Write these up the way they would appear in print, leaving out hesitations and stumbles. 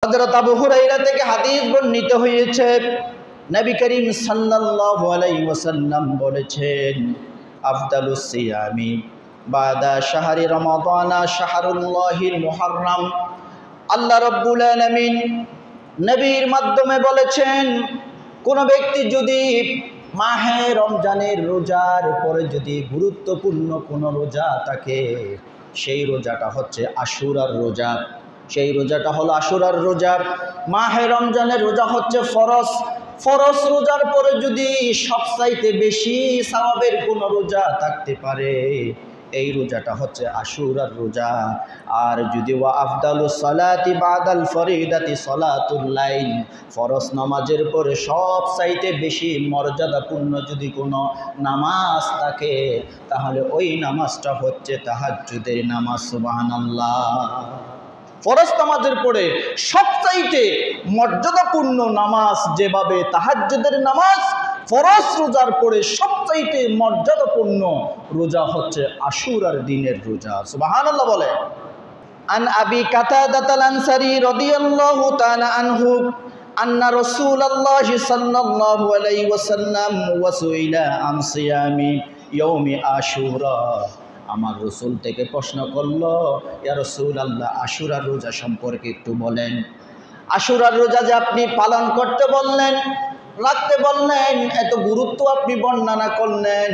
হযরত আবু হুরায়রা থেকে হাদিস বর্ণিত হয়েছে, নবী করিম সাল্লাল্লাহু আলাইহি ওয়াসাল্লাম বলেছেন, আফদালুস সিয়ামি বাদা শাহরি রমাদান শাহরুল্লাহিল মুহররম। আল্লাহ রাব্বুল আলামিন নবীর মাধ্যমে বলেছেন, কোন ব্যক্তি যদি মাহে রমজানের রোজার পরে যদি গুরুত্বপূর্ণ কোনো রোজা থাকে, সেই রোজাটা হচ্ছে আশুরার রোজা। সেই রোজাটা হলো আশুরার রোজা। মাহে রমজানের রোজা হচ্ছে ফরজ। ফরজ রোজার পরে যদি সবচাইতে বেশি সওয়াবের কোনো রোজা থাকতে পারে, এই রোজাটা হচ্ছে আশুরার রোজা। আর যদি ওয়া আফদালুস সালাতি বাদাল ফরিদাতি সালাতুল লাইল, ফরজ নামাজের পরে সবচাইতে বেশি মর্যাদাপূর্ণ যদি কোনো নামাজ থাকে, তাহলে ওই নামাজটা হচ্ছে তাহাজ্জুদের নামাজ। সুবহানাল্লাহ। ফরজ নামাজের পরে সবচাইতে মর্যাদাপূর্ণ নামাজ যেভাবে তাহাজ্জুদের নামাজ, ফরজ রোজার পরে সবচাইতে মর্যাদাপূর্ণ রোজা হচ্ছে আশুরার দিনের রোজা। সুবহানাল্লাহ বলে। আন আবি কাতাদাতাল আনসারী রাদিয়াল্লাহু তাআলা আনহু আন্না রাসূলুল্লাহি সাল্লাল্লাহু আলাইহি ওয়াসাল্লাম ওয়াসুইলা আন সিয়ামি ইয়াউমি আশুরা। আমার রসুল থেকে প্রশ্ন করলো, ইয়া রাসূলুল্লাহ, আশুরার রোজা সম্পর্কে একটু বলেন। আশুরার রোজা যে আপনি পালন করতে বললেন, রাখতে বললেন, এত গুরুত্ব আপনি বর্ণনা করলেন,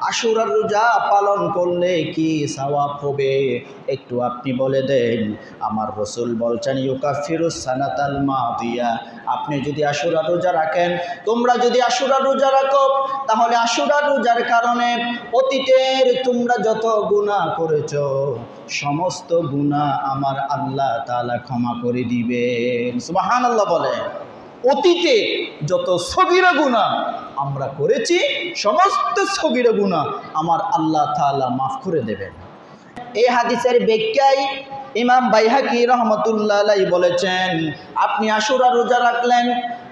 আশুরার রোজা পালন করলে কি সওয়াব হবে একটু আপনি বলে দেন। আমার রসুল বলছেন, ইউকাফিরুস সানাতাল মাদিয়া। আপনি যদি আশুরার রোজা রাখেন, তোমরা যদি আশুরার রোজা রাখো, তাহলে আশুরার রোজার কারণে অতীতের তোমরা যত গুনাহ করেছো সমস্ত গুনাহ আমার আল্লাহ তাআলা ক্ষমা করে দিবেন। সুবহানাল্লাহ বলে। অতীতে যত সগীরা গুনাহ আমরা করেছি, সমস্ত সগীরা গুনাহ আমার আল্লাহ তাআলা মাফ করে দেবেন। এই হাদিসের ব্যাখ্যায় ইমাম বাইহাকি রহমতুল্লাহ আলাইহি বলেছেন, আপনি আশুরার রোজা রাখলেন,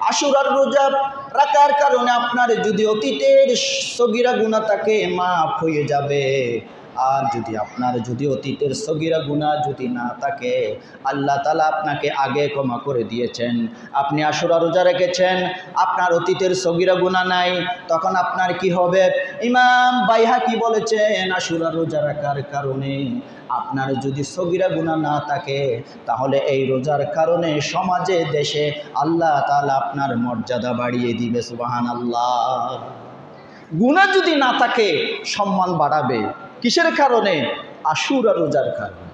আশুরার রোজা রাখার কারণে আপনার যদি অতীতের সগীরা গুনাহ থাকে মাফ হয়ে যাবে। আর যদি আপনার যদি অতীতের সগীরা গুনাহ যদি না থাকে, আল্লাহ তাআলা আপনাকে আগে ক্ষমা করে দিয়েছেন। আপনি আশুরা রোজা রেখেছেন, আপনার অতীতের সগীরা গুনাহ নাই, তখন আপনার কি হবে? ইমাম বাইহাকি বলেছেন, আশুরা রোজা রাখার কারণে আপনার যদি সগীরা গুনাহ না থাকে, তাহলে এই রোজার কারণে সমাজে দেশে আল্লাহ তাআলা আপনার মর্যাদা বাড়িয়ে দিবে। সুবহানাল্লাহ। গুনাহ যদি না থাকে সম্মান বাড়াবে। কিসের কারণে? আশুরা রোজার কারণে।